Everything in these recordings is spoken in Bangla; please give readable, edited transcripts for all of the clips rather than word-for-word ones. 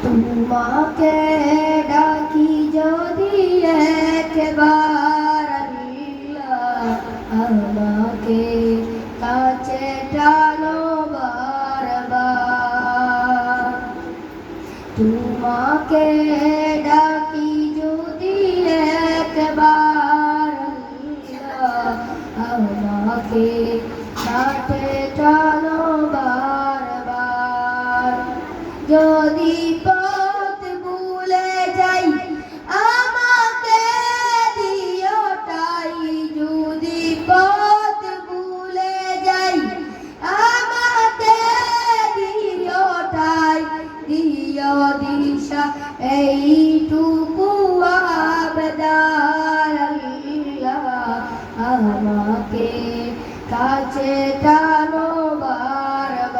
তোমাকে ডাকি যদি একবার আল্লাহ, আমাকে কাছে টানো বারবার। তোমাকে ডাকি যদি একবার আল্লাহ, আমাকে কাছে টানো বারবার। যদি পথ ভুলে যাই আমাকে দিও ঠাই, যদি পথ ভুলে যাই আমাকে দিও ঠাই, দিও দিশা এইটুকু আবেদন আল্লাহ, আমাকে কাছে টানো বারবার।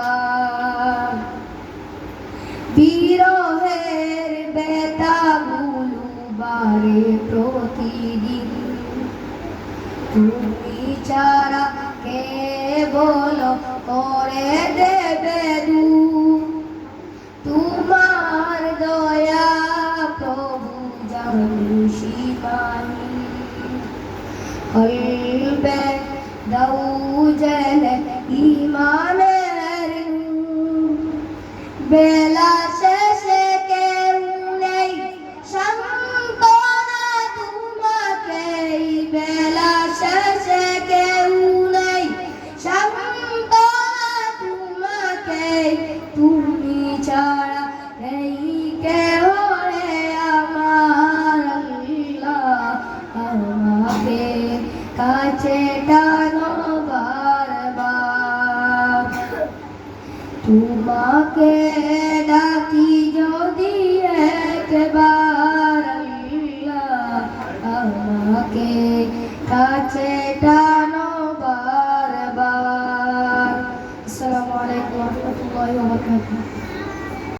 বিরহের ব্যথাগুলো বাড়ে প্রতিদিন, তুমি ছাড়া কে বলো করে দেবে দূর। তোমার দয়া প্রভু জানি সীমাহীন, কলবে দাও জেলে ঈমানের নূর। বেলা শেষে কেউ নেই সান্ত্বনা তোমাকেই, বেলা শেষে কেউ নেই সান্ত্বনা তোমাকেই, তুমি ছাড়া নেই কেহ রে আমার আল্লাহ, আমাকে কাছে টানো বারবার। তোমাকে ডাকি যদি একবার আল্লাহ, আমাকে কাছে টানো বারবার। আসসালামু আলাইকুম ওয়া রাহমাতুল্লাহি ওয়া বারাকাতুহু।